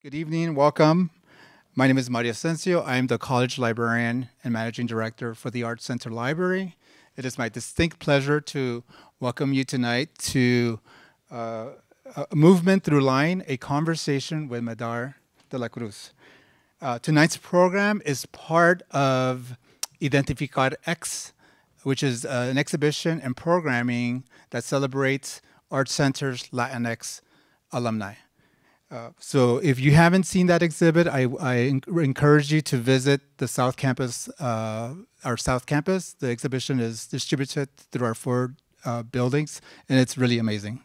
Good evening, welcome. My name is Mario Asensio. I am the college librarian and managing director for the ArtCenter Library. It is my distinct pleasure to welcome you tonight to a movement through line, a conversation with Medar de la Cruz. Tonight's program is part of Identificar X, which is an exhibition and programming that celebrates ArtCenter's Latinx alumni. So if you haven't seen that exhibit, I encourage you to visit the South Campus, our South Campus. The exhibition is distributed through our four buildings, and it's really amazing.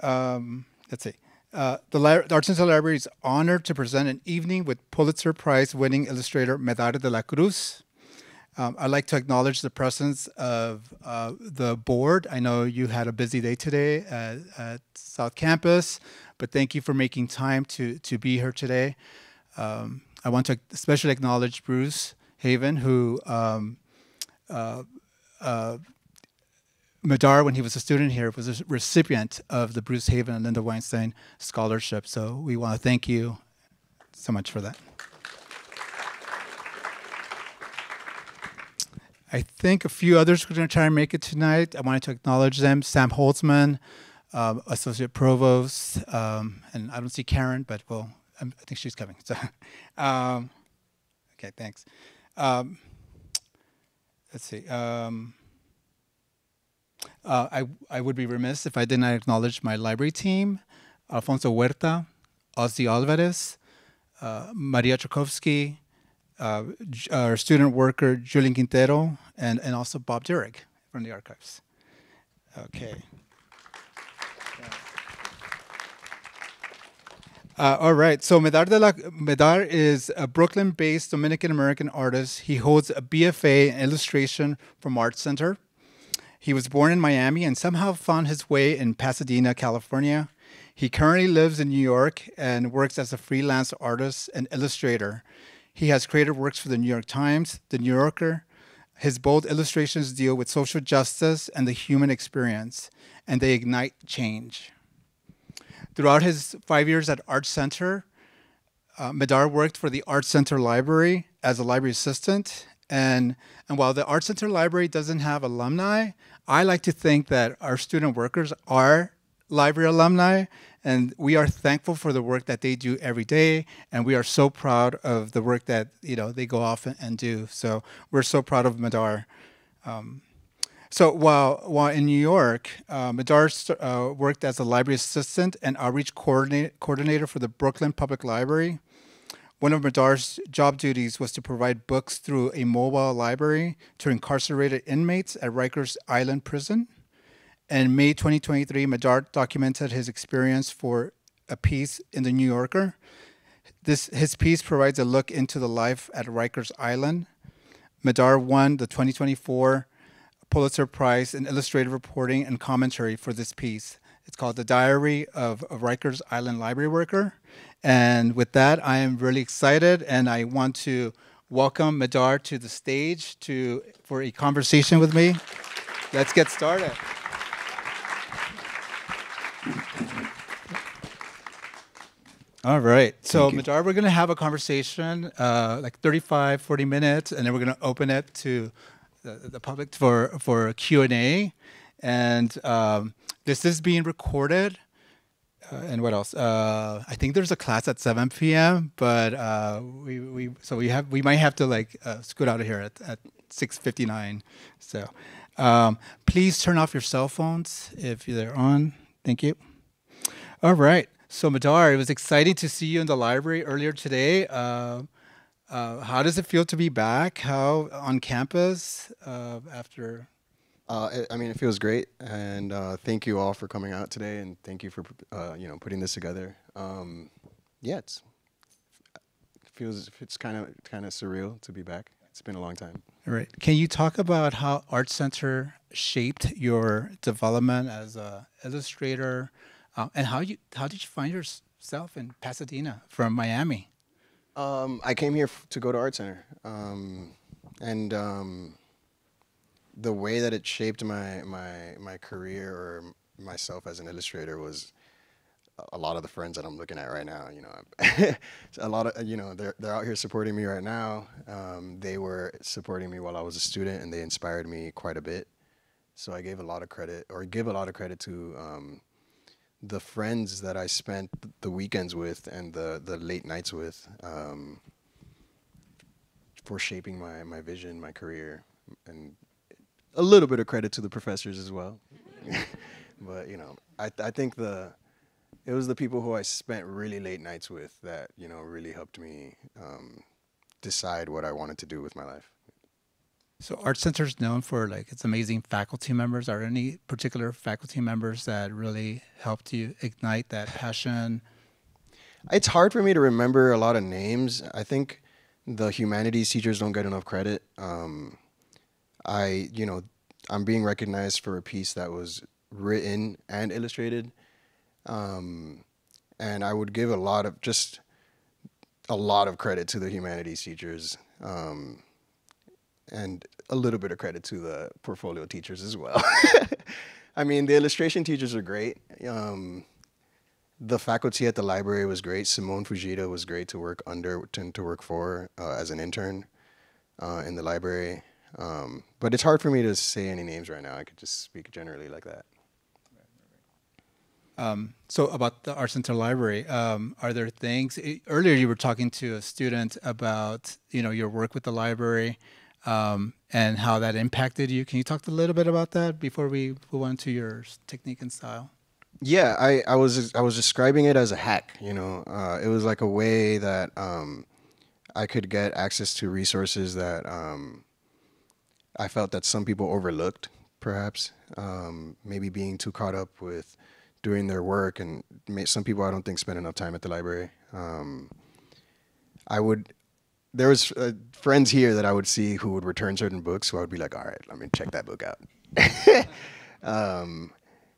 Let's see. The ArtCenter Library is honored to present an evening with Pulitzer Prize-winning illustrator Medar de la Cruz. I'd like to acknowledge the presence of the board. I know you had a busy day today at South Campus, but thank you for making time to be here today. I want to especially acknowledge Bruce Haven, who Medar, when he was a student here, was a recipient of the Bruce Haven and Linda Weinstein Scholarship. So we want to thank you so much for that. I think a few others are going to try and make it tonight. I wanted to acknowledge them. Sam Holtzman, Associate Provost, and I don't see Karen, but well, I think she's coming. So, okay, thanks. Let's see. I would be remiss if I did not acknowledge my library team: Alfonso Huerta, Ozzy Alvarez, Maria Tchaikovsky, our student worker Julian Quintero, and also Bob Durick from the archives. Okay. All right, so Medar is a Brooklyn-based Dominican-American artist. He holds a BFA in illustration from ArtCenter. He was born in Miami and somehow found his way in Pasadena, California. He currently lives in New York and works as a freelance artist and illustrator. He has created works for the New York Times, the New Yorker. His bold illustrations deal with social justice and the human experience, and they ignite change. Throughout his 5 years at ArtCenter, Medar worked for the ArtCenter Library as a library assistant. And while the ArtCenter Library doesn't have alumni, I like to think that our student workers are library alumni, and we are thankful for the work that they do every day, and we are so proud of the work that they go off and do. So we're so proud of Medar. So while in New York, Medar worked as a library assistant and outreach coordinator for the Brooklyn Public Library. One of Medar's job duties was to provide books through a mobile library to incarcerated inmates at Rikers Island Prison. In May 2023, Medar documented his experience for a piece in the New Yorker. His piece provides a look into the life at Rikers Island. Medar won the 2024 Pulitzer Prize in illustrative reporting and commentary for this piece. It's called The Diary of a Rikers Island Library Worker. And with that, I am really excited, and I want to welcome Medar to the stage for a conversation with me. Let's get started. All right. So, Medar, we're going to have a conversation, like 35, 40 minutes, and then we're going to open it to the public for a Q&A. And this is being recorded. And what else? I think there's a class at 7 p.m., but we might have to scoot out of here at 6:59. So please turn off your cell phones if they're on. Thank you. All right. So Medar, it was exciting to see you in the library earlier today. How does it feel to be back? How on campus after? I mean, it feels great, and thank you all for coming out today, and thank you for putting this together. Yeah, it's kind of surreal to be back. It's been a long time. All right. Can you talk about how ArtCenter shaped your development as an illustrator, and how did you find yourself in Pasadena from Miami? I came here to go to ArtCenter, and the way that it shaped my career or myself as an illustrator was a lot of the friends that I'm looking at right now, a lot of, they're out here supporting me right now. They were supporting me while I was a student, and they inspired me quite a bit. So I gave a lot of credit, or give a lot of credit to the friends that I spent the weekends with and the late nights with, for shaping my vision, my career, and a little bit of credit to the professors as well. But I think it was the people who I spent really late nights with that really helped me decide what I wanted to do with my life. So Art Center is known for like its amazing faculty members. Are there any particular faculty members that really helped you ignite that passion? It's hard for me to remember a lot of names. I think the humanities teachers don't get enough credit. I'm being recognized for a piece that was written and illustrated. And I would give a lot of credit to the humanities teachers, and a little bit of credit to the portfolio teachers as well. I mean, the illustration teachers are great. The faculty at the library was great. Simone Fujita was great to work for as an intern in the library. But it's hard for me to say any names right now. I could just speak generally like that. So about the ArtCenter Library, are there things, earlier you were talking to a student about, your work with the library, and how that impacted you. Can you talk a little bit about that before we move on to your technique and style? Yeah, I was describing it as a hack, it was like a way that I could get access to resources that I felt that some people overlooked, perhaps, maybe being too caught up with doing their work, and some people I don't think spend enough time at the library. There was friends here that I would see who would return certain books, so I would be like, all right, let me check that book out.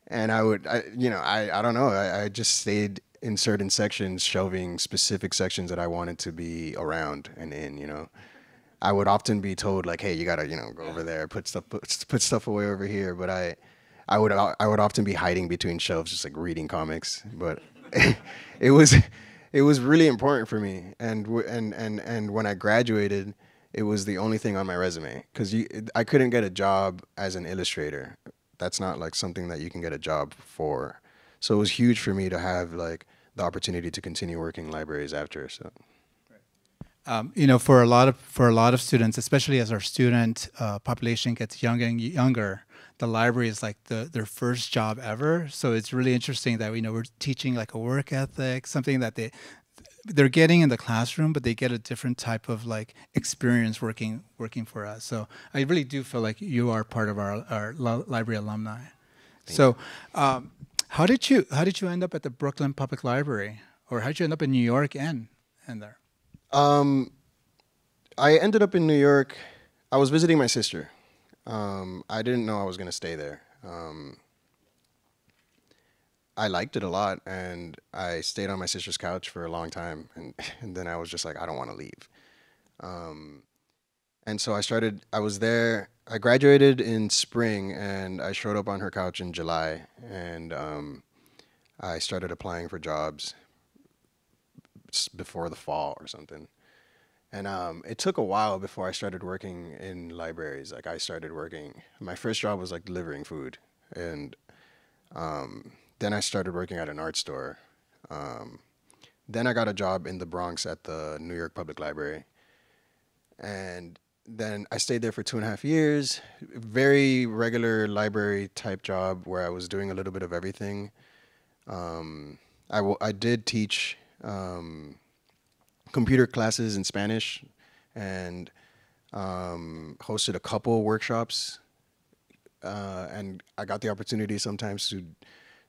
And I don't know, I just stayed in certain sections, shelving specific sections that I wanted to be around and in, I would often be told like, hey, you gotta, go over there, put stuff away over here. But I would often be hiding between shelves, just like reading comics. But it was really important for me. And when I graduated, it was the only thing on my resume, because I couldn't get a job as an illustrator. That's not like something that you can get a job for. So it was huge for me to have like the opportunity to continue working in libraries after. So. For a lot of students, especially as our student population gets younger and younger, the library is like their first job ever. So it's really interesting that we're teaching like a work ethic, something that they're getting in the classroom, but they get a different type of like experience working for us. So I really do feel like you are part of our library alumni. So how did you end up at the Brooklyn Public Library, or how did you end up in New York and there? I ended up in New York. I was visiting my sister. I didn't know I was going to stay there. I liked it a lot, and I stayed on my sister's couch for a long time, and then I was just like, I don't want to leave. And so I was there. I graduated in spring, and I showed up on her couch in July, and I started applying for jobs before the fall or something. And it took a while before I started working in libraries. Like my first job was like delivering food, and then I started working at an art store. Then I got a job in the Bronx at the New York Public Library. And then I stayed there for 2.5 years. Very regular library type job where I was doing a little bit of everything. I did teach computer classes in Spanish, and hosted a couple workshops. And I got the opportunity sometimes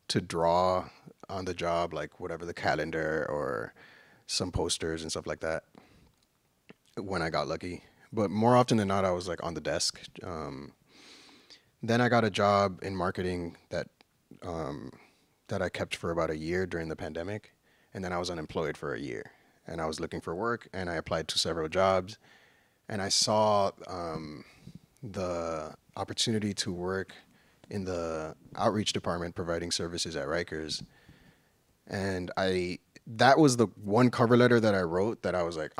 to draw on the job, like whatever, the calendar or some posters and stuff like that, when I got lucky. But more often than not, I was like on the desk. Then I got a job in marketing that I kept for about a year during the pandemic, and then I was unemployed for a year, and I was looking for work, and I applied to several jobs, and I saw the opportunity to work in the outreach department providing services at Rikers. And that was the one cover letter that I wrote that I was like,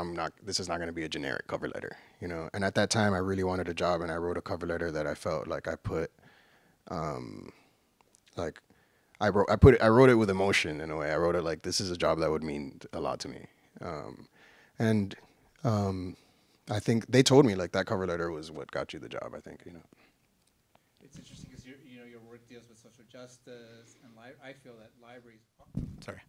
this is not going to be a generic cover letter, you know? And at that time I really wanted a job, and I wrote a cover letter that I felt like I put, like I wrote it with emotion in a way. I wrote it like, this is a job that would mean a lot to me. And I think they told me like that cover letter was what got you the job, I think, you know. It's interesting because your work deals with social justice, and I feel that libraries. Sorry,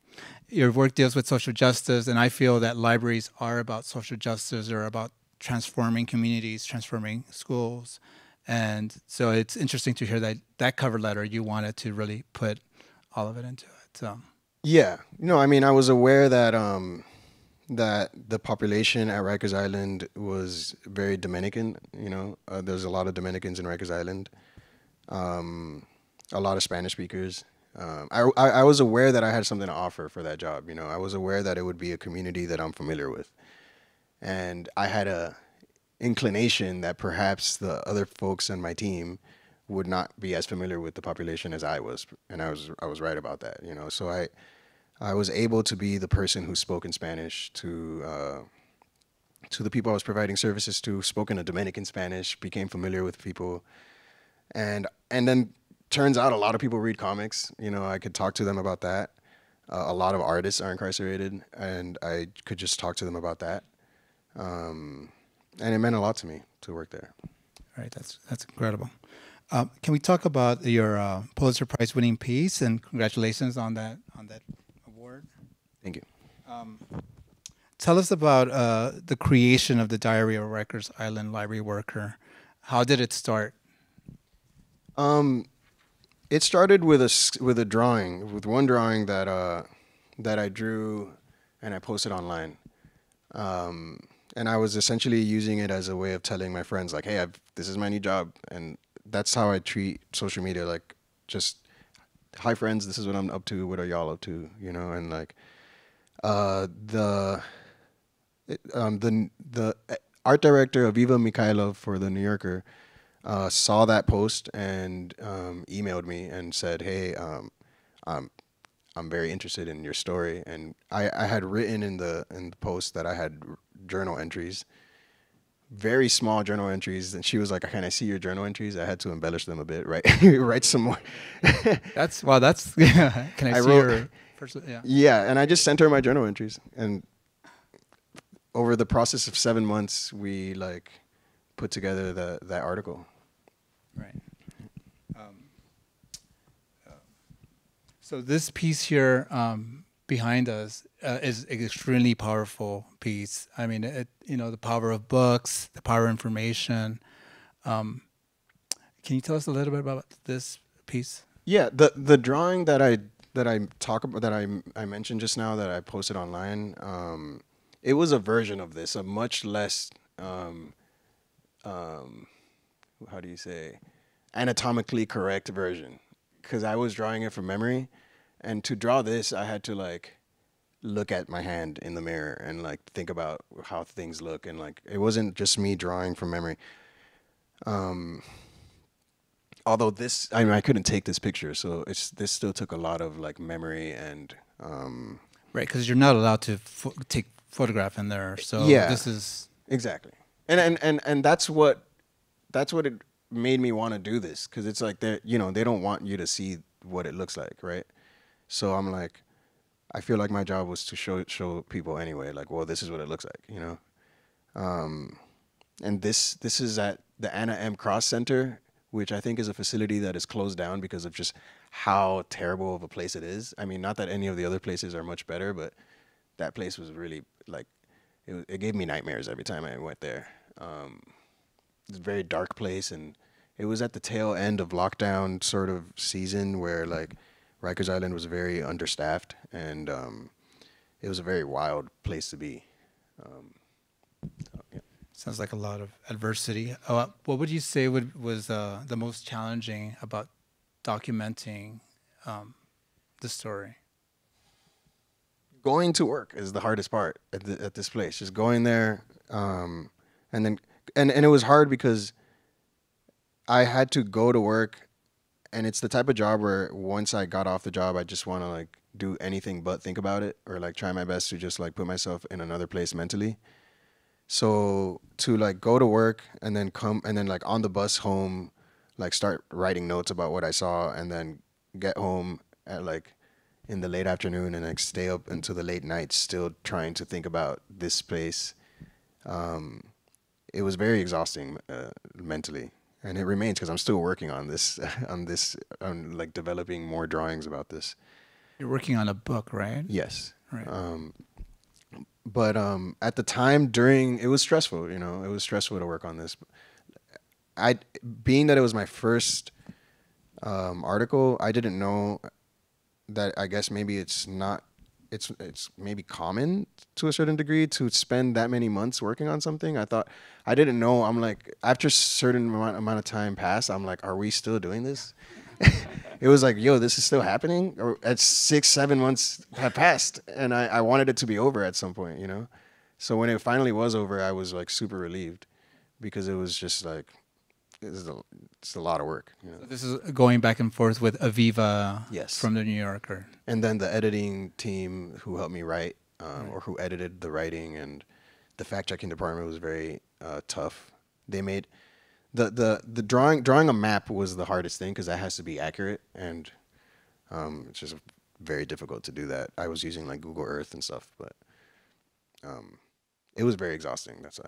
your work deals with social justice, and I feel that libraries are about social justice. They're about transforming communities, transforming schools, and so it's interesting to hear that cover letter you wanted to really put all of it into it. So. Yeah, I mean, I was aware that that the population at Rikers Island was very Dominican. There's a lot of Dominicans in Rikers Island, a lot of Spanish speakers. I was aware that I had something to offer for that job. I was aware that it would be a community that I'm familiar with, and I had a inclination that perhaps the other folks on my team would not be as familiar with the population as I was, and I was right about that. So I was able to be the person who spoke in Spanish to the people I was providing services to, spoke in a Dominican Spanish, became familiar with people, and then turns out a lot of people read comics. I could talk to them about that. A lot of artists are incarcerated, and I could just talk to them about that. And it meant a lot to me to work there. Right, that's incredible. Can we talk about your Pulitzer Prize-winning piece, and congratulations on that award? Thank you. Tell us about the creation of the Diary of a Rikers Island Library Worker. How did it start? It started with one drawing that I drew and I posted online. And I was essentially using it as a way of telling my friends, like, hey, this is my new job. And that's how I treat social media, like, just, hi friends, this is what I'm up to, what are y'all up to, and like, the art director, Aviva Mikhailov for The New Yorker, saw that post and emailed me and said, hey, I'm very interested in your story. And I had written in the post that I had journal entries, very small journal entries, and she was like, can I see your journal entries? I had to embellish them a bit, right? Write some more. That's yeah. Can I see your first? Yeah. Yeah, and I just sent her my journal entries, and over the process of 7 months, we like put together that article. Right. So this piece here behind us is an extremely powerful piece. I mean, the power of books, the power of information. Can you tell us a little bit about this piece? Yeah, the drawing that I talk about, that I mentioned just now, that I posted online, it was a version of this, a much less how do you say, anatomically correct version, because I was drawing it from memory, and to draw this I had to like look at my hand in the mirror and like think about how things look, and like it wasn't just me drawing from memory. Although this, I mean, I couldn't take this picture, so this still took a lot of like memory and right, because you're not allowed to take photograph in there, so yeah, this is exactly, and that's what it made me want to do this, because it's like they don't want you to see what it looks like, right? So I'm like, I feel like my job was to show people anyway, like, well, this is what it looks like, and this is at the Anna M. Cross Center, which I think is a facility that is closed down because of just how terrible of a place it is. I mean, not that any of the other places are much better, but that place was really like, it gave me nightmares every time I went there. It's a very dark place, and it was at the tail end of lockdown sort of season where like Rikers Island was very understaffed, and it was a very wild place to be. Yeah. Sounds like a lot of adversity. What would you say was the most challenging about documenting the story? Going to work is the hardest part at this place. Just going there, and it was hard because I had to go to work, and it's the type of job where once I got off the job, I just want to like do anything but think about it, or like try my best to just like put myself in another place mentally. So to like go to work and then come and then like on the bus home, like start writing notes about what I saw, and then get home at like in the late afternoon and like stay up until the late night still trying to think about this place. It was very exhausting mentally, and it remains because I'm still working on this, on like developing more drawings about this. You're working on a book, right? Yes. Right. But at the time it was stressful, you know, it was stressful to work on this. Being that it was my first article, I didn't know that, I guess maybe it's maybe common to a certain degree to spend that many months working on something. I didn't know. I'm like, after a certain amount of time passed, I'm like, are we still doing this? It was like, yo, this is still happening? Or at 6-7 months have passed, and I wanted it to be over at some point, you know? So when it finally was over, I was like super relieved, because it was just like, it's a lot of work. You know? So this is going back and forth with Aviva, yes, from the New Yorker. And then the editing team who helped me write, or who edited the writing, and the fact-checking department was very tough. They made... The drawing a map was the hardest thing, because that has to be accurate, and it's just very difficult to do that. I was using like Google Earth and stuff, but it was very exhausting. That's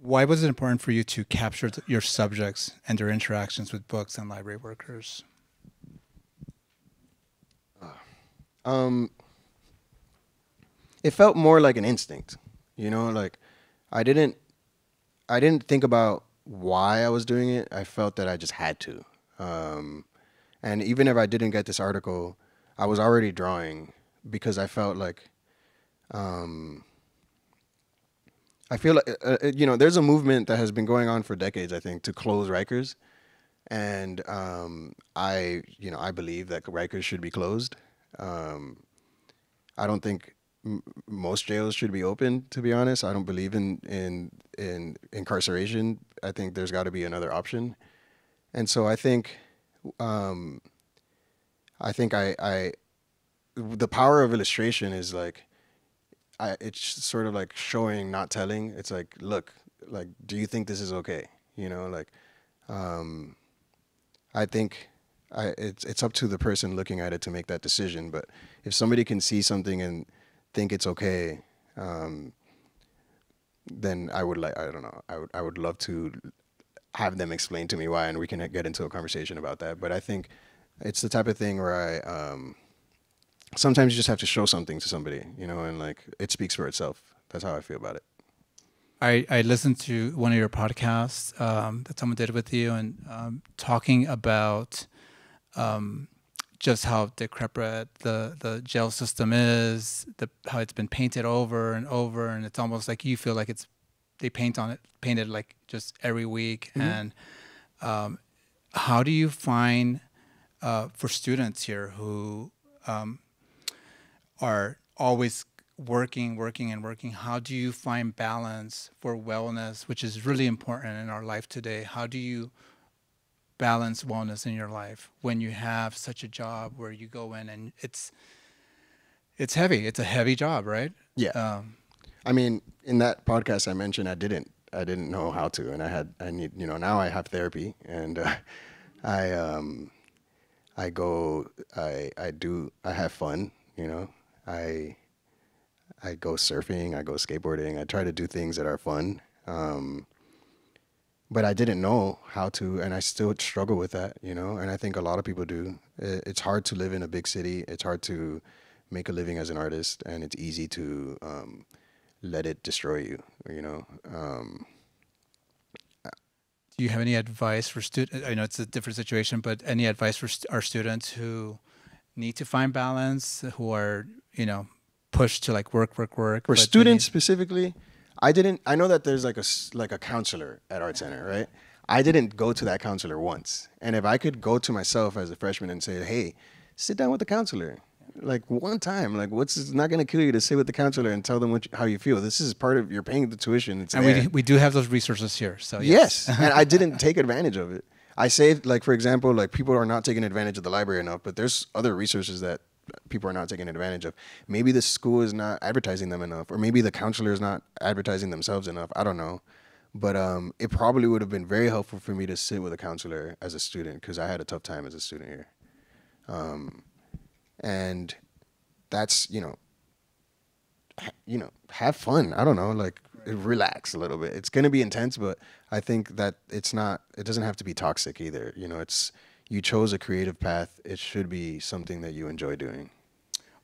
Why was it important for you to capture your subjects and their interactions with books and library workers? It felt more like an instinct, you know, like I didn't think about why I was doing it. I felt that I just had to. And even if I didn't get this article, I was already drawing, because I felt like, I feel like, you know, there's a movement that has been going on for decades, I think, to close Rikers. And I believe that Rikers should be closed. I don't think most jails should be open, to be honest. I don't believe in incarceration. I think there's got to be another option. And so I think the power of illustration is like, it's sort of like showing, not telling. It's like, look, like, do you think this is okay? You know, like, I think it's up to the person looking at it to make that decision. But if somebody can see something and think it's okay, then I don't know. I would love to have them explain to me why, and we can get into a conversation about that. But I think it's the type of thing where sometimes you just have to show something to somebody, you know, and like it speaks for itself. That's how I feel about it. I listened to one of your podcasts that someone did with you, and talking about just how decrepit the jail system is, how it's been painted over and over, and it's almost like you feel like they painted like just every week. Mm-hmm. And how do you find for students here who are always working, how do you find balance for wellness, which is really important in our life today? How do you balance wellness in your life when you have such a job where you go in and it's heavy? It's a heavy job, right? Yeah. I mean, in that podcast I mentioned, I didn't know how to, and I need, you know, now I have therapy, and I have fun, you know. I go surfing, I go skateboarding, I try to do things that are fun. But I didn't know how to, and I still struggle with that, you know, and I think a lot of people do. It's hard to live in a big city. It's hard to make a living as an artist, and it's easy to let it destroy you, you know. Do you have any advice for students? I know it's a different situation, but any advice for our students who need to find balance, who are, you know, pushed to like work? For students specifically, I know that there's like a counselor at ArtCenter, right? I didn't go to that counselor once. And if I could go to myself as a freshman and say, hey, sit down with the counselor, like one time, like it's not going to kill you to sit with the counselor and tell them how you feel. This is part of, you're paying the tuition. It's and there. we do have those resources here. So yes. And I didn't take advantage of it. I say, like, for example, like people are not taking advantage of the library enough, but there's other resources that people are not taking advantage of. Maybe the school is not advertising them enough, or maybe the counselor is not advertising themselves enough. I don't know. But it probably would have been very helpful for me to sit with a counselor as a student, because I had a tough time as a student here. And that's, have fun. I don't know, like relax a little bit. It's going to be intense, but I think that it doesn't have to be toxic either. You chose a creative path. It should be something that you enjoy doing.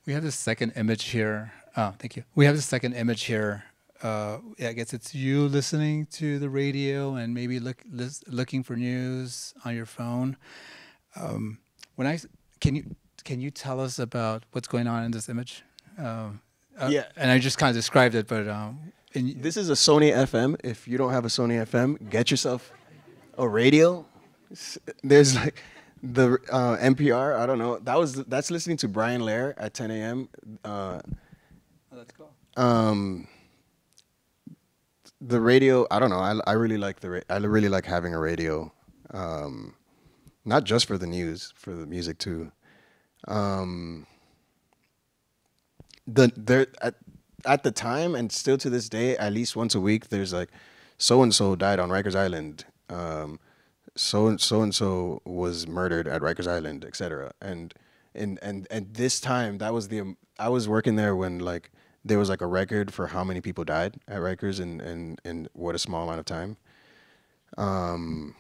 We have this second image here. Oh, thank you. We have this second image here. I guess it's you listening to the radio and maybe looking for news on your phone. Can you tell us about what's going on in this image? Yeah, and I just kind of described it, but this is a Sony FM. If you don't have a Sony FM, get yourself a radio. There's like the NPR. I don't know. That's listening to Brian Lair at 10 a.m. That's cool. The radio. I don't know. I really like I really like having a radio, not just for the news, for the music too. At the time, and still to this day, at least once a week, there's like, so and so died on Rikers Island. So and so was murdered at Rikers Island, etc. And this time, I was working there when like there was like a record for how many people died at Rikers in what a small amount of time. And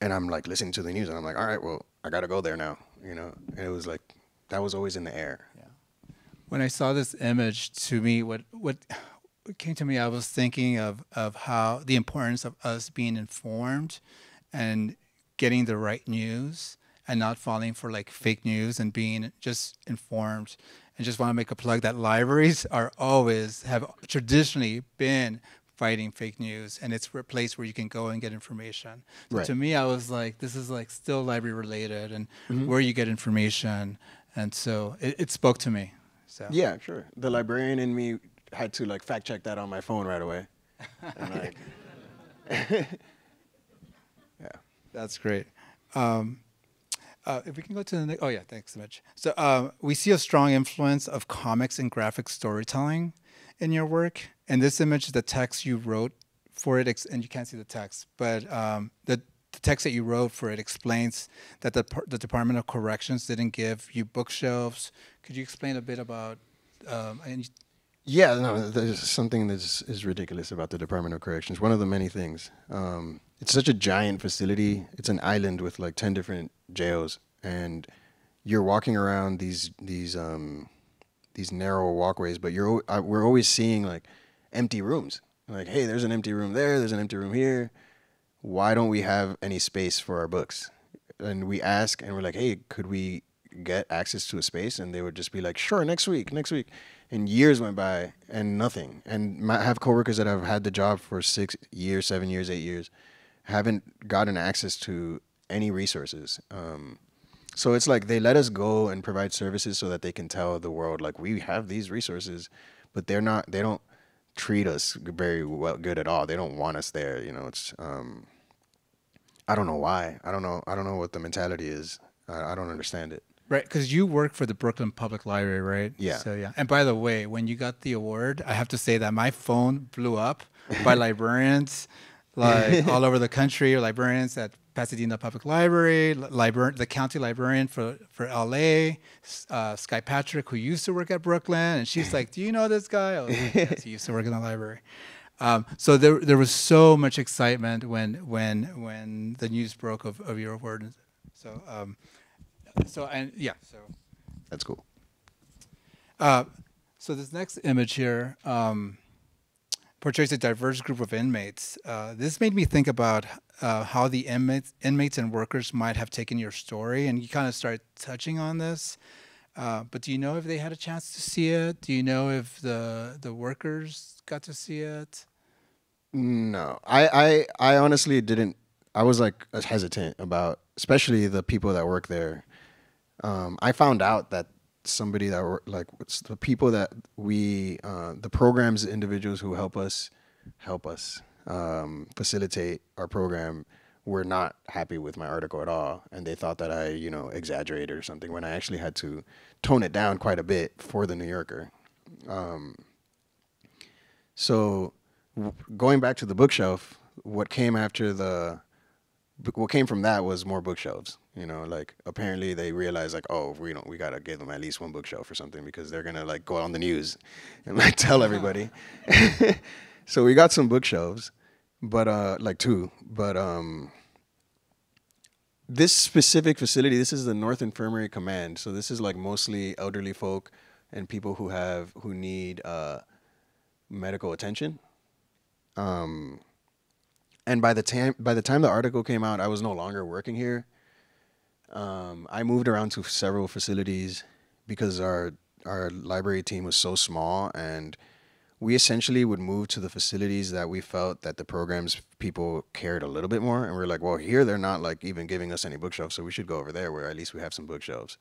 I'm like listening to the news, and I'm like, all right, well, I gotta go there now, And it was like that was always in the air. Yeah. When I saw this image, to me, what came to me, I was thinking of how the importance of us being informed and getting the right news and not falling for like fake news and being just informed. And just want to make a plug that libraries have traditionally been fighting fake news, and it's a place where you can go and get information. So right. To me, I was like, this is like still library related and where you get information. And so it spoke to me. So yeah, sure. The librarian in me had to like fact check that on my phone right away. And like, yeah, that's great. If we can go to the next, oh yeah, thanks so much. So we see a strong influence of comics and graphic storytelling in your work. And this image is the text you wrote for it, and you can't see the text, but the text that you wrote for it explains that the Department of Corrections didn't give you bookshelves. Could you explain a bit about? Yeah, no, there's something that is ridiculous about the Department of Corrections. One of the many things. It's such a giant facility. It's an island with like 10 different jails, and you're walking around these narrow walkways, but we're always seeing like empty rooms. Like, hey, there's an empty room there. There's an empty room here. Why don't we have any space for our books? And we ask, and we're like, hey, could we get access to a space? And they would just be like, sure, next week. And years went by and nothing. And I have coworkers that have had the job for 6 years, 7 years, 8 years, haven't gotten access to any resources. So it's like they let us go and provide services so that they can tell the world, like, we have these resources, but they don't treat us very good at all. They don't want us there. It's, I don't know why. I don't know what the mentality is. I don't understand it. Right, because you work for the Brooklyn Public Library, right? Yeah. So yeah. And by the way, when you got the award, I have to say that my phone blew up by librarians, like all over the country. Librarians at Pasadena Public Library, the county librarian for LA, Sky Patrick, who used to work at Brooklyn, and she's like, "Do you know this guy?" I was like, yes, he used to work in the library. So there was so much excitement when the news broke of your award. So. So That's cool. So this next image here portrays a diverse group of inmates. This made me think about how the inmates and workers might have taken your story, and you kind of started touching on this. But do you know if they had a chance to see it? Do you know if the workers got to see it? No, I honestly didn't. I was like hesitant about, especially the people that work there. I found out that somebody that were like the people that the programs individuals who help us facilitate our program were not happy with my article at all, and they thought that I, exaggerated or something, when I actually had to tone it down quite a bit for the New Yorker. So going back to the bookshelf, what came from that was more bookshelves. Like apparently they realized like, oh, we gotta give them at least one bookshelf or something, because they're gonna like go on the news and like tell everybody. So we got some bookshelves, but like two. But this specific facility, this is the North Infirmary Command. So this is like mostly elderly folk and people who need medical attention. And by the time the article came out, I was no longer working here. I moved around to several facilities because our library team was so small, and we essentially would move to the facilities that we felt that the programs people cared a little bit more. And we're like, well, here they're not like even giving us any bookshelves, so we should go over there where at least we have some bookshelves.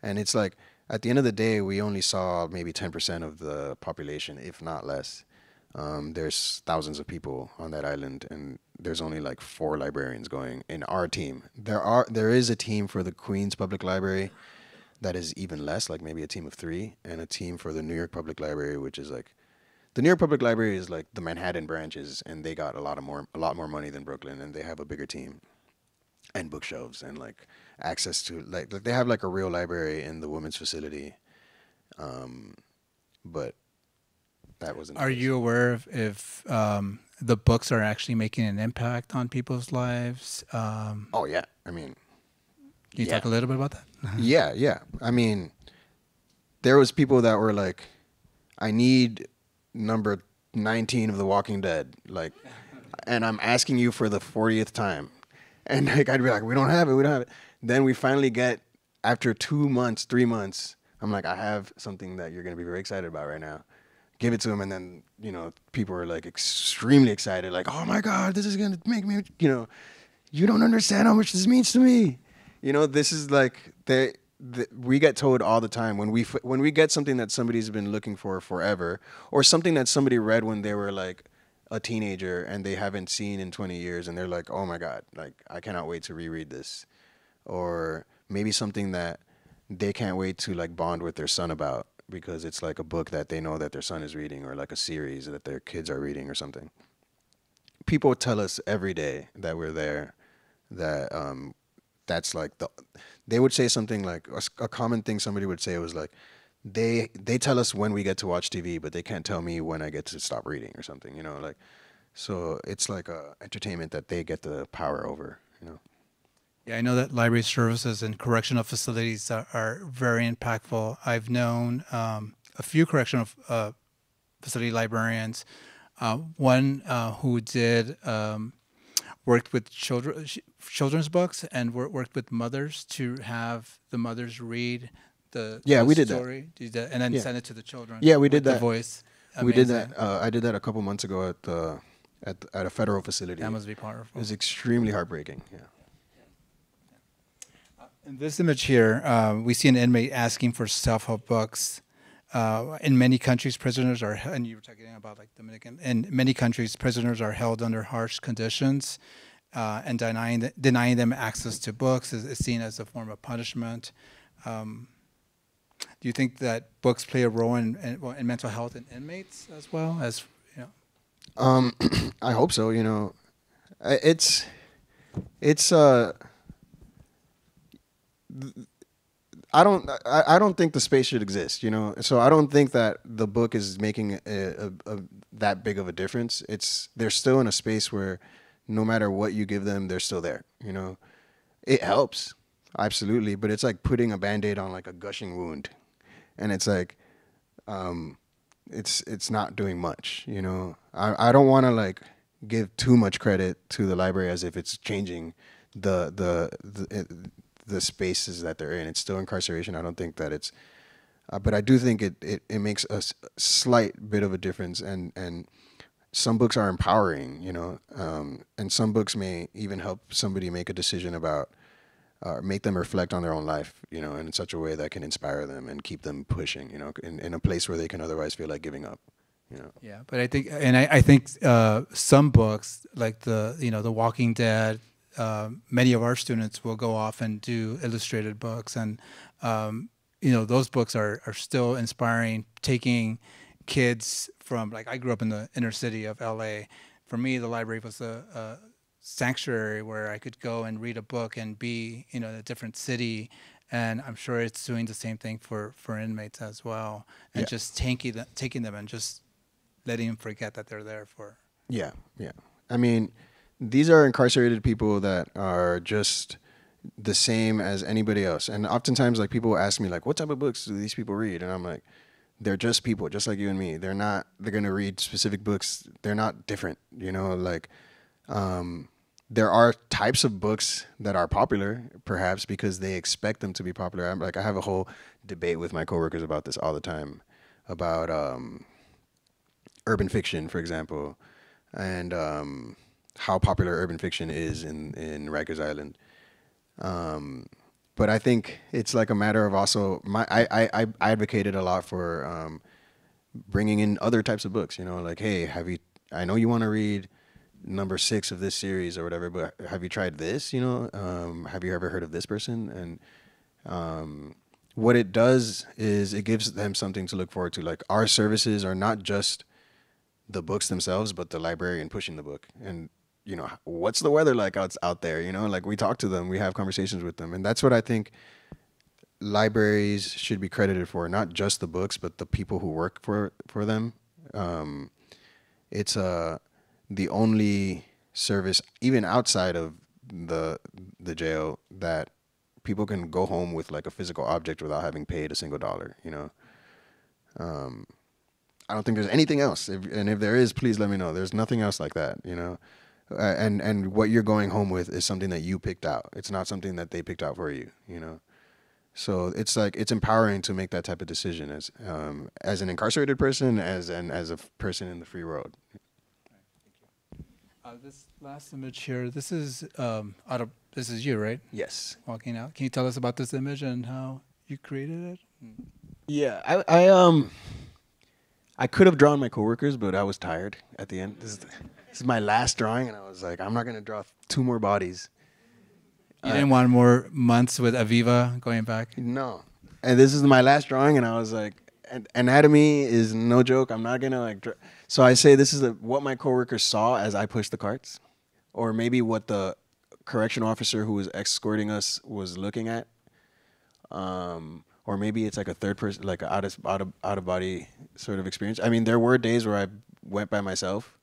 And it's like, at the end of the day, we only saw maybe 10% of the population, if not less. There's thousands of people on that island, and there's only like 4 librarians going in our team. There is a team for the Queens Public Library that is even less, like maybe a team of 3, and a team for the New York Public Library, which is like, the New York Public Library is like the Manhattan branches, and they got a lot more money than Brooklyn, and they have a bigger team and bookshelves and like access to like they have like a real library in the women's facility. But that wasn't. Are you aware of if the books are actually making an impact on people's lives? Oh yeah, I mean, can you talk a little bit about that? Yeah. I mean, there was people that were like, I need number 19 of The Walking Dead, like, and I'm asking you for the 40th time, and like I'd be like, we don't have it. Then we finally get, after 2 months, 3 months, I'm like, I have something that you're gonna be very excited about right now. Give it to them, and then people are like extremely excited, like, oh my God, this is gonna make me, you don't understand how much this means to me. This is like we get told all the time when we get something that somebody's been looking for forever, or something that somebody read when they were like a teenager and they haven't seen in 20 years, and they're like, oh my God, like I cannot wait to reread this. Or maybe something that they can't wait to like bond with their son about, because it's like a book that they know that their son is reading, or like a series that their kids are reading or something. People tell us every day that we're there, that that's like they would say something like, a common thing somebody would say was like, they tell us when we get to watch TV, but they can't tell me when I get to stop reading or something, like, so it's like a entertainment that they get the power over, Yeah, I know that library services and correctional facilities are very impactful. I've known a few correctional facility librarians. One who did worked with children's books and worked with mothers to have the mothers read the we did story, and then send it to the children. Yeah, we did that. The voice. We did that. I did that a couple months ago at a federal facility. That must be powerful. It was extremely heartbreaking. Yeah. In this image here, we see an inmate asking for self-help books. In many countries, prisoners are, and you were talking about like Dominican, in many countries, prisoners are held under harsh conditions, and denying them access to books is seen as a form of punishment. Do you think that books play a role in mental health in inmates as well as, I hope so. It's I don't think the space should exist, So I don't think that the book is making that big of a difference. They're still in a space where no matter what you give them, they're still there. It helps, absolutely, but it's like putting a Band-Aid on like a gushing wound, and it's like, it's not doing much. I don't want to like give too much credit to the library as if it's changing the spaces that they're in. It's still incarceration. I don't think that it's, but I do think it makes a slight bit of a difference. And some books are empowering, and some books may even help somebody make a decision about, make them reflect on their own life, in such a way that can inspire them and keep them pushing, in a place where they can otherwise feel like giving up. Yeah, but I think some books like the Walking Dead, many of our students will go off and do illustrated books, and those books are still inspiring, taking kids from, like, I grew up in the inner city of LA. For me, the library was a sanctuary where I could go and read a book and be, in a different city. And I'm sure it's doing the same thing for inmates as well. And just taking them and just letting them forget that they're there for. Yeah, yeah. I mean, these are incarcerated people that are just the same as anybody else. And oftentimes, like, people ask me, like, what type of books do these people read? And I'm like, they're just people, just like you and me. They're going to read specific books. They're not different, like, there are types of books that are popular, perhaps because they expect them to be popular. I have a whole debate with my coworkers about this all the time, about urban fiction, for example, and how popular urban fiction is in Rikers Island. But I think it's like a matter of also, I advocated a lot for bringing in other types of books, like, hey, I know you want to read number 6 of this series or whatever, but have you tried this? Have you ever heard of this person? And what it does is it gives them something to look forward to. Like, our services are not just the books themselves, but the librarian pushing the book. And what's the weather like out there? Like, we talk to them, we have conversations with them, and that's what I think libraries should be credited for. Not just the books, but the people who work for them. It's the only service, even outside of the jail, that people can go home with, like, a physical object without having paid a single dollar. I don't think there's anything else. If there is, please let me know. There's nothing else like that. And what you're going home with is something that you picked out. It's not something that they picked out for you. So it's like, it's empowering to make that type of decision as an incarcerated person, as a person in the free world. This last image here, this is this is you, right? Yes. Walking out. Can you tell us about this image and how you created it? Yeah, I could have drawn my coworkers, but I was tired at the end. This is my last drawing, and I was like, I'm not going to draw 2 more bodies. You didn't want more months with Aviva going back? No. And this is my last drawing, and I was like, anatomy is no joke. I'm not going to, like, so I say this is what my coworkers saw as I pushed the carts, or maybe what the correctional officer who was escorting us was looking at. Or maybe it's like a third person, like an out of body sort of experience. I mean, there were days where I went by myself,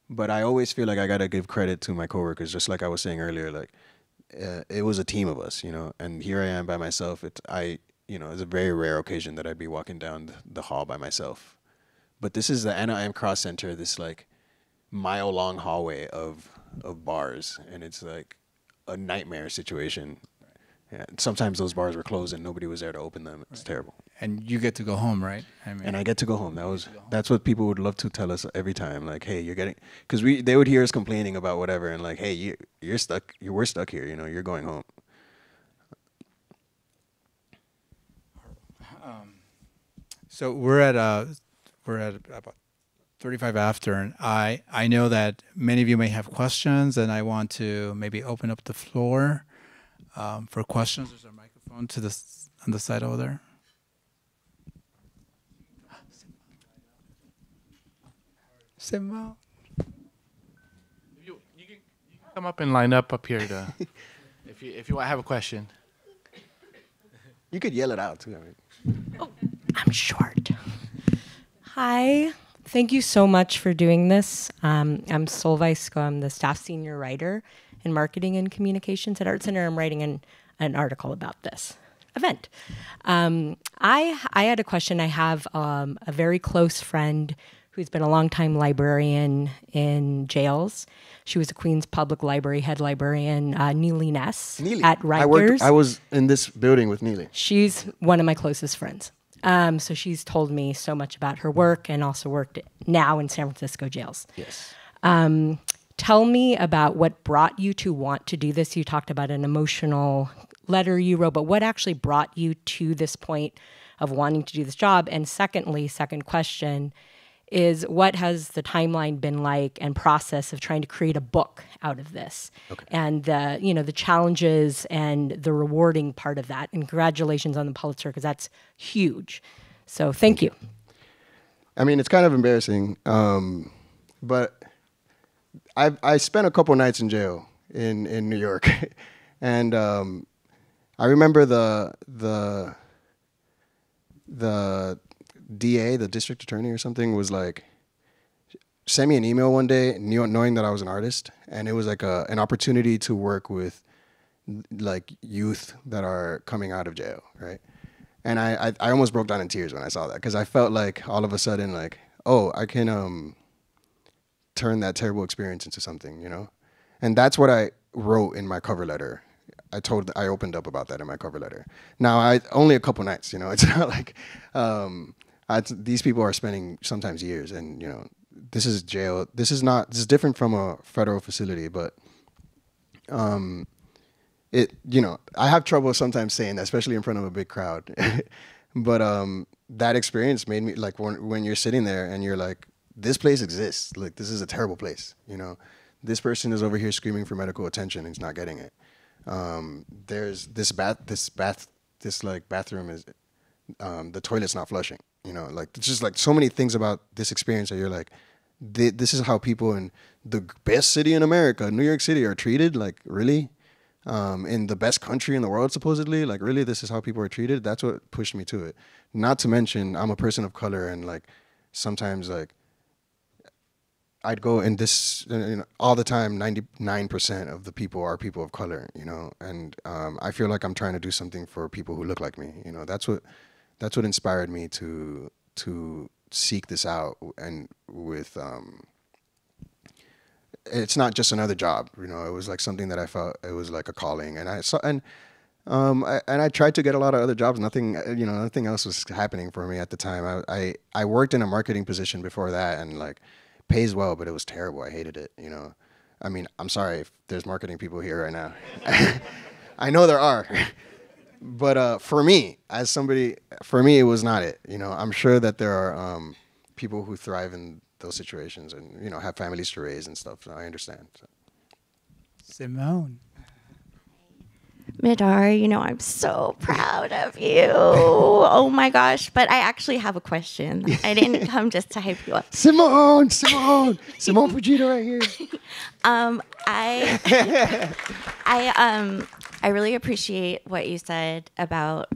but I always feel like I gotta give credit to my coworkers. Just like I was saying earlier, like it was a team of us, And here I am by myself. It's a very rare occasion that I'd be walking down the hall by myself. But this is the NIM Cross Center, this like mile-long hallway of bars, and it's like a nightmare situation. Yeah, sometimes those bars were closed and nobody was there to open them. It's terrible. And you get to go home, right? And I get to go home. That's what people would love to tell us every time. Like, hey, you're getting, because they would hear us complaining about whatever, and like, hey, you're stuck. We're stuck here. You're going home. So we're at about 35 after, and I know that many of you may have questions, and I want to maybe open up the floor for questions. There's a microphone on the side over there. Simba. You can come up and line up here to, if you have a question. You could yell it out too. Oh, I'm short. Hi. Thank you so much for doing this. I'm Solvaisko. I'm the staff senior writer in marketing and communications at ArtCenter. I'm writing an article about this event. I had a question. I have a very close friend who's been a longtime librarian in jails. She was the Queens Public Library head librarian, Neely Ness, at Rikers. I was in this building with Neely. She's one of my closest friends. So she's told me so much about her work, and also worked now in San Francisco jails. Yes. Tell me about what brought you to want to do this. You talked about an emotional letter you wrote, but what actually brought you to this point of wanting to do this job? And secondly, second question is what has the timeline been like and process of trying to create a book out of this, and the challenges and the rewarding part of that. And congratulations on the Pulitzer, because that's huge. So thank you. I mean, it's kind of embarrassing, but I spent a couple nights in jail in New York, and I remember the DA, the district attorney or something, was like, sent me an email one day knowing that I was an artist, and it was like an opportunity to work with like youth that are coming out of jail, right? And I almost broke down in tears when I saw that, because I felt like all of a sudden, like, oh, I can turn that terrible experience into something, you know? And that's what I wrote in my cover letter. I opened up about that in my cover letter. Now, only a couple nights, you know? It's not like, these people are spending sometimes years, and, you know, this is jail. This is different from a federal facility, but you know, I have trouble sometimes saying that, especially in front of a big crowd. But that experience made me, like, when you're sitting there and you're like, this place exists. Like, this is a terrible place, you know? This person is over here screaming for medical attention and he's not getting it. There's this bathroom is, the toilet's not flushing, you know? Like, it's just like so many things about this experience that you're like, this is how people in the best city in America, New York City, are treated? Like, really? In the best country in the world, supposedly? Like, really, this is how people are treated? That's what pushed me to it. Not to mention, I'm a person of color, and, like, sometimes, like, I'd go in this, you know, all the time, 99% of the people are people of color, you know? And I feel like I'm trying to do something for people who look like me, you know? That's what inspired me to seek this out, and with... it's not just another job, you know. It was like something that I felt it was like a calling, and I tried to get a lot of other jobs. Nothing else was happening for me at the time. I worked in a marketing position before that, and like pays well, but it was terrible. I hated it, you know. I mean, I'm sorry if there's marketing people here right now. I know there are, but for me, it was not it. You know, I'm sure that there are people who thrive in those situations and, you know, have families to raise and stuff. So I understand. So. Simone. Medar, you know, I'm so proud of you. Oh my gosh. But I actually have a question. I didn't come just to hype you up. Simone Fujita right here. I really appreciate what you said about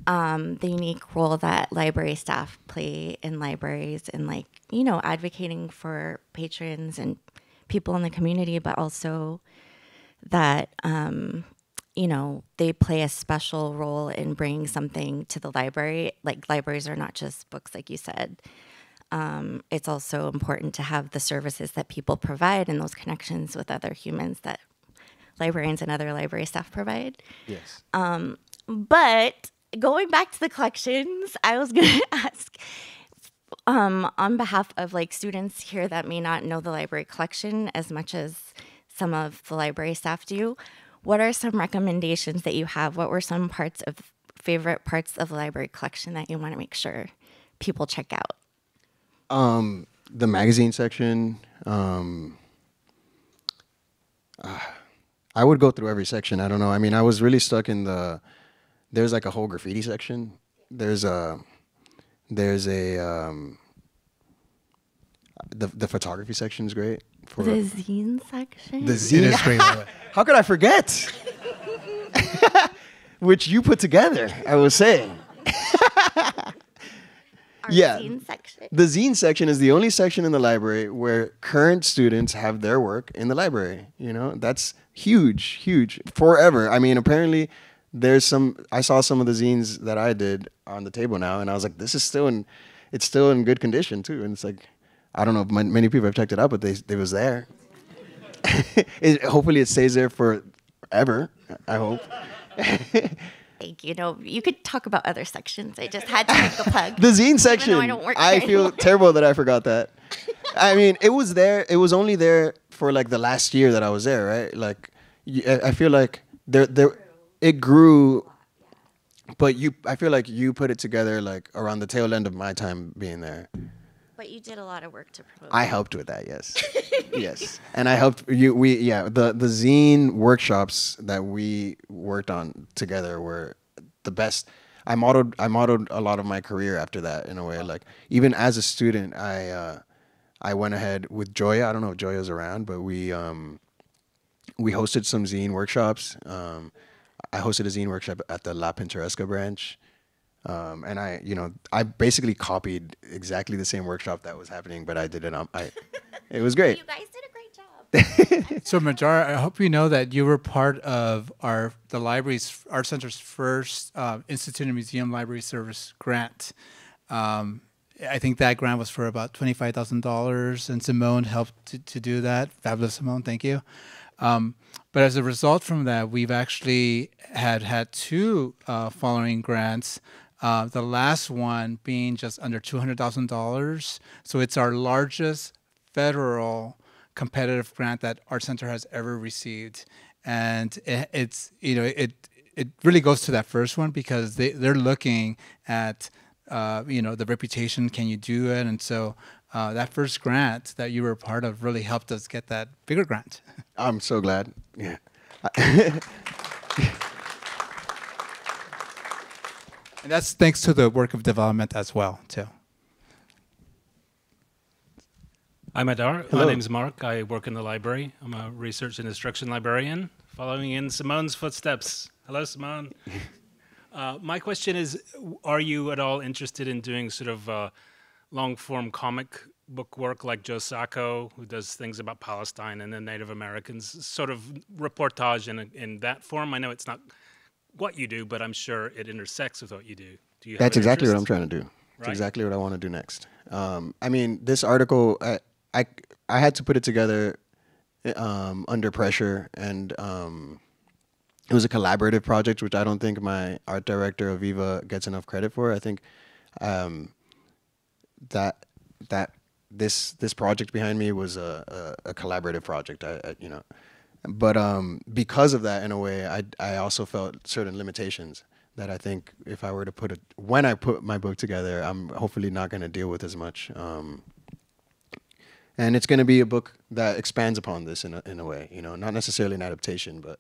the unique role that library staff play in libraries, and, like, you know, advocating for patrons and people in the community, but also that, you know, they play a special role in bringing something to the library. Like, libraries are not just books, like you said. It's also important to have the services that people provide and those connections with other humans that librarians and other library staff provide. Yes. But going back to the collections, I was going to ask, on behalf of, like, students here that may not know the library collection as much as some of the library staff do, what are some recommendations that you have? What were some favorite parts of the library collection that you want to make sure people check out? The magazine section. I would go through every section. I don't know. I mean, I was really stuck in there's like a whole graffiti section. There's the photography section is great. The zine section? The zine is great. How could I forget? Which you put together, I was saying. Yeah. Zine section? The zine section is the only section in the library where current students have their work in the library. You know, that's huge, huge. Forever. I mean, apparently I saw some of the zines that I did on the table now, and I was like, it's still in good condition too. And it's like, I don't know if many people have checked it out, but they was there. Hopefully it stays there forever, I hope. Thank you. No, you could talk about other sections. I just had to make a plug. The zine section. Even though I don't work I there feel anymore. terrible that I forgot that. I mean, it was there. It was only there for like the last year that I was there, right? Like, I feel like it grew, but I feel like you put it together like around the tail end of my time being there. But you did a lot of work to promote. I helped with that, yes. Yes. And I helped the zine workshops that we worked on together were the best. I modeled a lot of my career after that in a way. Like even as a student, I went ahead with Joya. I don't know if Joya's around, but we hosted some zine workshops. I hosted a zine workshop at the La Pintoresca branch. And I basically copied exactly the same workshop that was happening, but I did it on, it was great. You guys did a great job. So Medar, I hope you know that you were part of the library's ArtCenter's first Institute and Museum Library Service grant. I think that grant was for about $25,000, and Simone helped to do that. Fabulous, Simone, thank you. But as a result from that, we've actually had two following grants. The last one being just under $200,000. So it's our largest federal competitive grant that ArtCenter has ever received. And it really goes to that first one because they're looking at, the reputation, can you do it? And so that first grant that you were a part of really helped us get that bigger grant. I'm so glad. Yeah. And that's thanks to the work of development as well, too. I'm Medar. Hello. My name's Mark. I work in the library. I'm a research and instruction librarian, following in Simone's footsteps. Hello, Simone. My question is, are you at all interested in doing sort of long-form comic book work like Joe Sacco, who does things about Palestine and the Native Americans, sort of reportage in that form? I know it's not what you do, but I'm sure it intersects with what you do. Do you? That's exactly what I'm interest? trying to do. That's Right. exactly what I want to do next. I mean, this article, I had to put it together under pressure, and it was a collaborative project, which I don't think my art director, Aviva, gets enough credit for. I think that this project behind me was a collaborative project. But because of that, in a way, I also felt certain limitations that I think if I were to when I put my book together, I'm hopefully not going to deal with as much. And it's going to be a book that expands upon this in a way, not necessarily an adaptation, but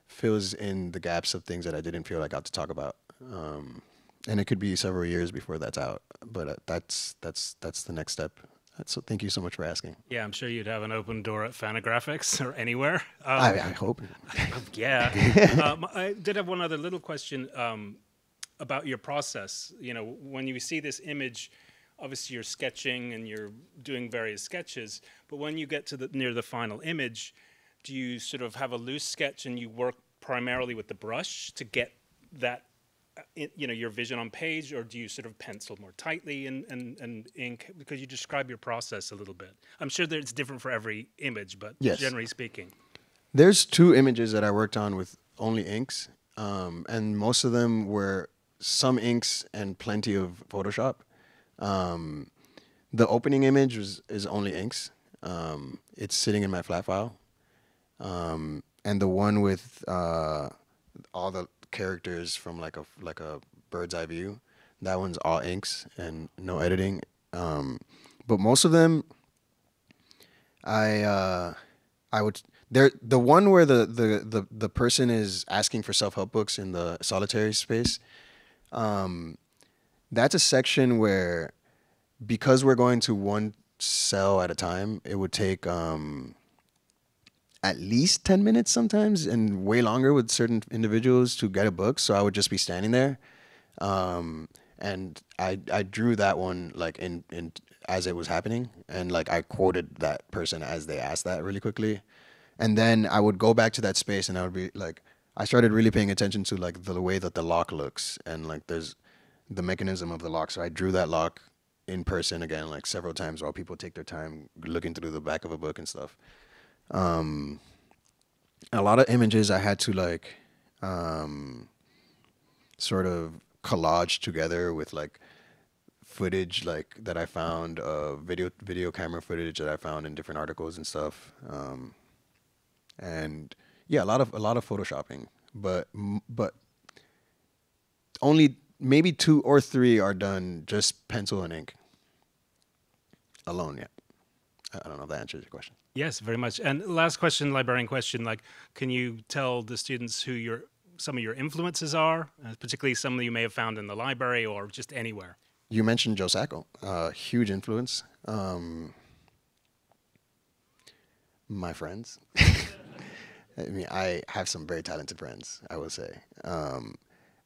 fills in the gaps of things that I didn't feel like I got to talk about. And it could be several years before that's out, but that's the next step. So thank you so much for asking. Yeah, I'm sure you'd have an open door at Fantagraphics or anywhere. I hope. Yeah. I did have one other little question about your process. When you see this image, obviously you're sketching and you're doing various sketches, but when you get to near the final image, do you sort of have a loose sketch and you work primarily with the brush to get that, your vision on page, or do you sort of pencil more tightly and ink? Because you describe your process a little bit. I'm sure that it's different for every image, but Yes. generally speaking. There's 2 images that I worked on with only inks, and most of them were some inks and plenty of Photoshop. The opening image is only inks. It's sitting in my flat file. And the one with all the characters from like a bird's eye view, that one's all inks and no editing. But most of them, I would. The one where the person is asking for self-help books in the solitary space. That's a section where, because we're going to one cell at a time, it would take at least 10 minutes sometimes, and way longer with certain individuals to get a book. So I would just be standing there. And I drew that one like in as it was happening, and like I quoted that person as they asked that really quickly. And then I would go back to that space, and I would be like, I started really paying attention to like the way that the lock looks, and like there's the mechanism of the lock. So I drew that lock in person again, like several times, while people take their time looking through the back of a book and stuff. A lot of images I had to like sort of collage together with like footage like that I found, video camera footage that I found in different articles and stuff. And yeah, a lot of photoshopping, but only maybe 2 or 3 are done just pencil and ink. alone yet. I don't know if that answers your question. Yes, very much. And last question, librarian question, like, can you tell the students who some of your influences are, particularly some that you may have found in the library or just anywhere? You mentioned Joe Sacco, huge influence. My friends. I mean, I have some very talented friends, I would say,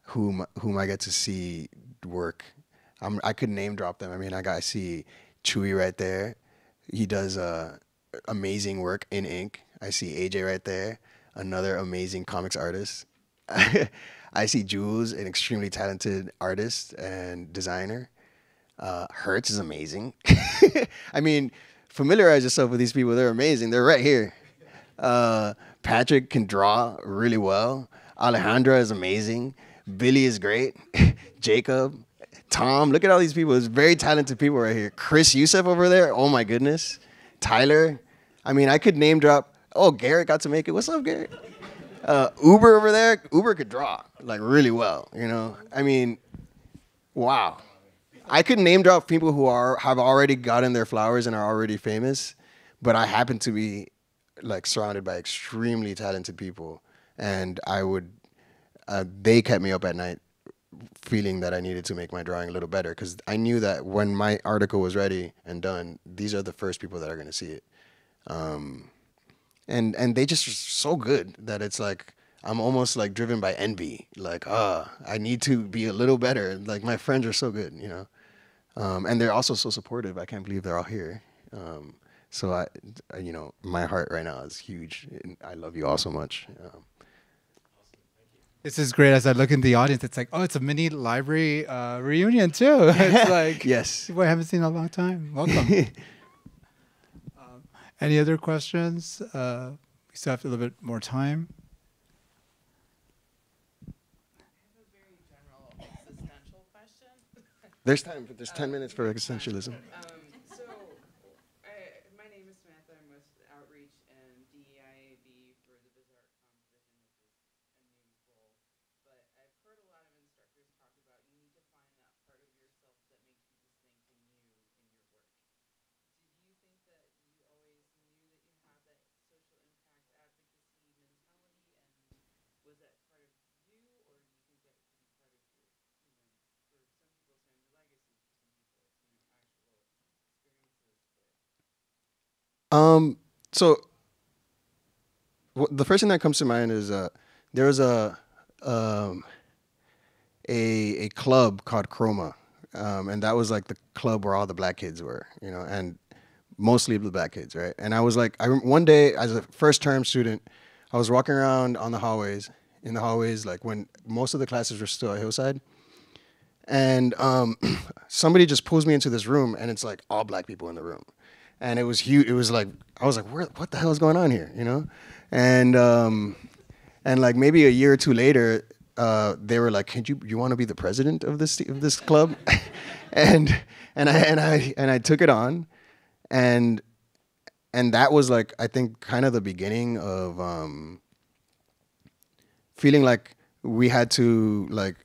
whom I get to see work. I could name drop them. I mean, I see Chewy right there. He does amazing work in ink. I see AJ right there, another amazing comics artist. I see Jules, an extremely talented artist and designer. Hertz is amazing. I mean, familiarize yourself with these people. They're amazing. They're right here. Patrick can draw really well. Alejandra is amazing. Billy is great. Jacob, Tom, look at all these people. It's very talented people right here. Chris Youssef over there. Oh my goodness. Tyler. I mean, I could name drop. Oh, Garrett got to make it. What's up, Garrett? Uber over there. Uber could draw like really well. You know. I mean, wow. I could name drop people who have already gotten their flowers and are already famous, but I happen to be like surrounded by extremely talented people, and they kept me up at night feeling that I needed to make my drawing a little better, because I knew that when my article was ready and done, these are the first people that are going to see it. And they just are so good that it's like I'm almost like driven by envy. Like, I need to be a little better. Like, my friends are so good, you know. And they're also so supportive. I can't believe they're all here. So I, you know, my heart right now is huge. And I love you all so much. This is great. As I look in the audience, it's like, oh, it's a mini library reunion too. It's like, yes, people I haven't seen in a long time. Welcome. Any other questions? We still have a little bit more time. There's time. There's 10 minutes for existentialism. My name is Samantha. I'm with Outreach and DEIAB for the Bizarre competition, which is a new role. But I've heard a lot of instructors talk about you need to find that part of yourself that makes you distinct and you in your work. Did you think that you always knew that you had that social impact advocacy mentality, and was that part of you, or do you think that could be part of your, for some people it's maybe legacy, for some people it's actual experiences, but So the first thing that comes to mind is there was a club called Chroma, and that was like the club where all the black kids were, you know, and mostly the black kids, right? And I was like, one day as a first term student, I was walking around in the hallways, like when most of the classes were still at Hillside, and somebody just pulls me into this room, and it's like all black people in the room. And it was huge. It was like, I was like, what the hell is going on here, you know? And like maybe a year or two later, they were like, you want to be the president of this club? and I took it on, and that was like, I think, kind of the beginning of feeling like we had to like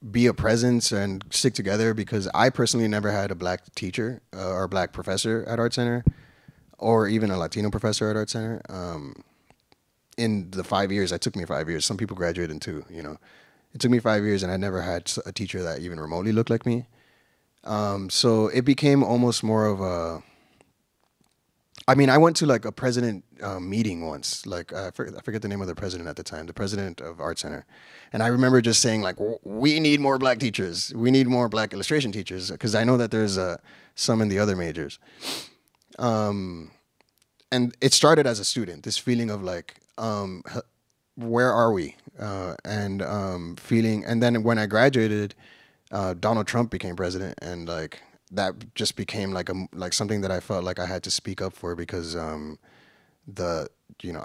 be a presence and stick together, because I personally never had a black teacher or a black professor at ArtCenter, or even a Latino professor at ArtCenter. In the 5 years, it took me 5 years. Some people graduate in 2, you know. It took me 5 years, and I never had a teacher that even remotely looked like me. So it became almost more of a, I mean, I went to like a president meeting once. Like I forget the name of the president at the time, the president of ArtCenter, and I remember just saying like, "We need more black teachers. We need more black illustration teachers," because I know that there's some in the other majors. And it started as a student. This feeling of like, where are we? Feeling, and then when I graduated, Donald Trump became president, and like, that just became like something that I felt like I had to speak up for, because I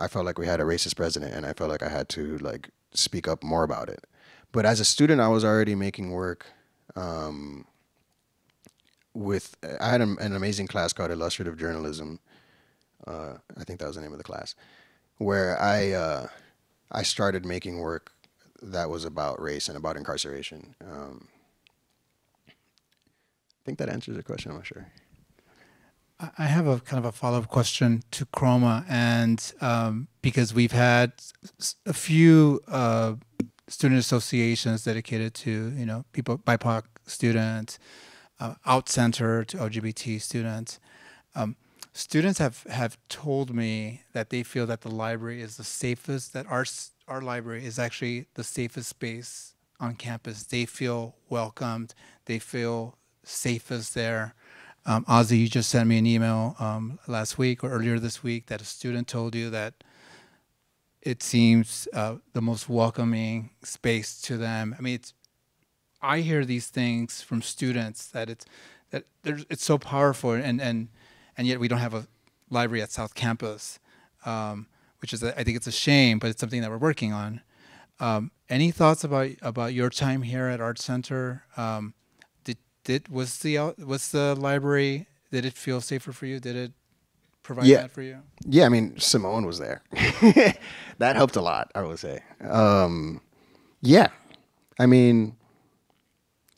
felt like we had a racist president, and I felt like I had to like speak up more about it. But as a student, I was already making work I had an amazing class called Illustrative Journalism. I think that was the name of the class, where I started making work that was about race and about incarceration. I think that answers the question. I'm not sure. I have a kind of a follow-up question to Chroma, and because we've had a few student associations dedicated to, people, BIPOC students, ArtCenter to LGBT students. Students have told me that they feel that the library is the safest, that our library is actually the safest space on campus. They feel welcomed. They feel safest there. Ozzy, you just sent me an email last week or earlier this week that a student told you that it seems the most welcoming space to them. I mean, I hear these things from students that it's so powerful, and yet we don't have a library at South Campus, which is, I think it's a shame, but it's something that we're working on. Any thoughts about your time here at ArtCenter? Was the library, did it feel safer for you? Did it provide that for you? Yeah, I mean, Simone was there. That helped a lot, I would say. Yeah, I mean,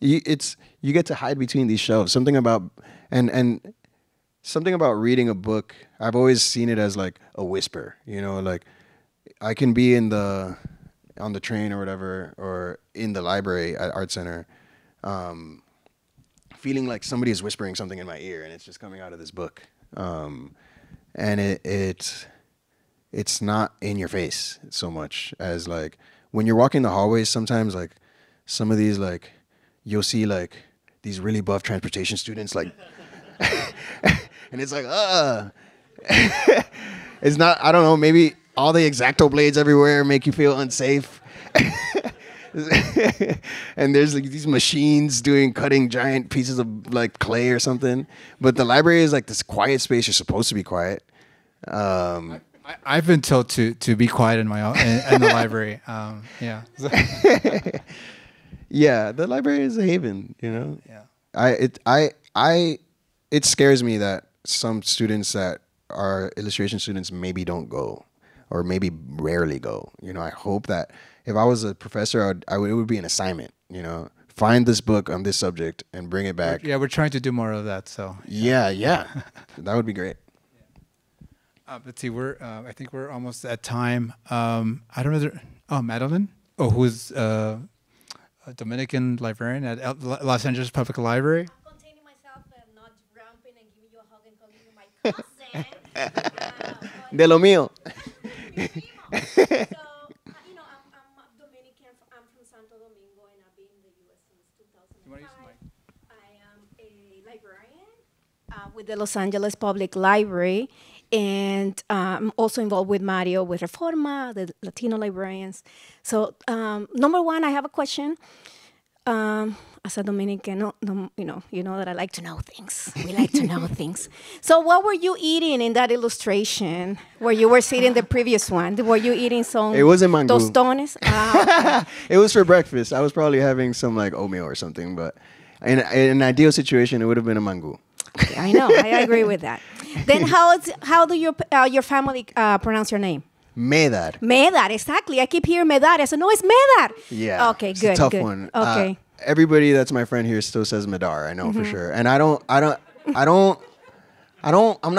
you get to hide between these shelves. Something about something about reading a book. I've always seen it as like a whisper. Like I can be on the train or whatever, or in the library at ArtCenter, feeling like somebody is whispering something in my ear, and it's just coming out of this book. And it's not in your face so much as like when you're walking the hallways. Sometimes like some of these, like you'll see like these really buff transportation students like, and it's like it's not. I don't know. Maybe all the X-Acto blades everywhere make you feel unsafe. And there's like these machines cutting giant pieces of like clay or something. But the library is like this quiet space. You're supposed to be quiet. I've been told to be quiet in in the library. Yeah. Yeah, the library is a haven. Yeah. It scares me that some students that are illustration students maybe don't go, or maybe rarely go. I hope that if I was a professor, it would be an assignment. Find this book on this subject and bring it back. We're trying to do more of that. So yeah, that would be great. Let's see. I think we're almost at time. I don't know. Madeline. Who's a Dominican librarian at Los Angeles Public Library. I'm containing myself and not ramping and giving you a hug and calling you my cousin. De lo mío. So, I'm Dominican. I'm from Santo Domingo, and I've been in the U.S. since 2005. I am a librarian with the Los Angeles Public Library, and I'm also involved with Mario with Reforma, the Latino librarians. So, number one, I have a question. As a Dominican, you know that I like to know things. We like to know things. So what were you eating in that illustration where you were sitting the previous one? Were you eating some It wasn't mango. tostones? It was for breakfast. I was probably having some like oatmeal or something, but in an ideal situation, it would have been a mango. I know. I agree with that. Then how do your family pronounce your name? Medar. Medar, exactly. I keep hearing Medar. I said, no, it's Medar. Yeah. Okay, it's good. a tough good. one. Okay. Everybody that's my friend here still says Medar. I know for sure. And I'm not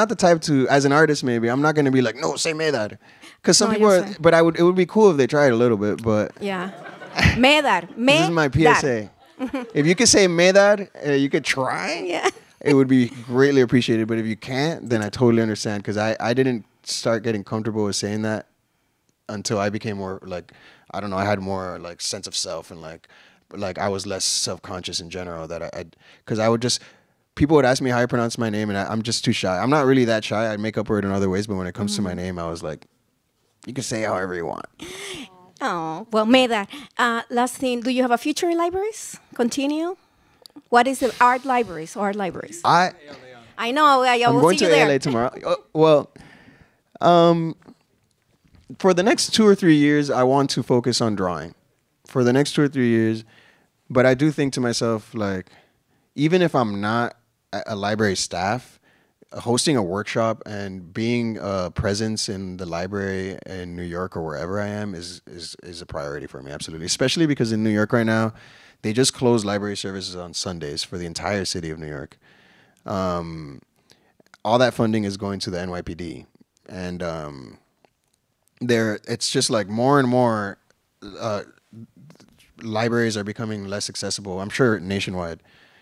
the type to, as an artist maybe, I'm not going to be like, no, say Medar. Because some people are, but it would be cool if they tried a little bit, but. Yeah. Medar. This is my PSA. If you could say Medar, you could try. Yeah. It would be greatly appreciated. But if you can't, then I totally understand. Because I didn't start getting comfortable with saying that until I became more like, I don't know, I had more like sense of self, and like I was less self-conscious in general, that because I would just, people would ask me how I pronounce my name, and I'm just too shy. I'm not really that shy. I make up for it in other ways, but when it comes to my name, I was like, you can say it however you want. Oh, well, Medar. Last thing, do you have a future in libraries? Continue? What is the art libraries? I know, I I'm will going see to you there. LA tomorrow. For the next 2 or 3 years, I want to focus on drawing. For the next 2 or 3 years, but I do think to myself, like, even if I'm not a library staff, hosting a workshop and being a presence in the library in New York or wherever I am is a priority for me, absolutely. Especially because in New York right now, they just closed library services on Sundays for the entire city of New York. all that funding is going to the NYPD, and it's just like more and more libraries are becoming less accessible. I'm sure nationwide.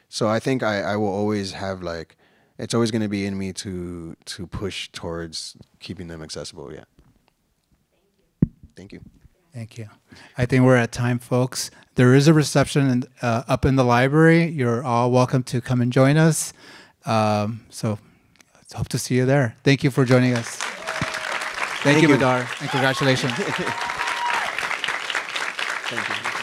So I think I will always have like, it's always going to be in me to push towards keeping them accessible. Yeah. Thank you. Thank you. I think we're at time, folks. There is a reception up in the library. You're all welcome to come and join us. So hope to see you there. Thank you for joining us. Thank you, Medar, and congratulations. Thank you.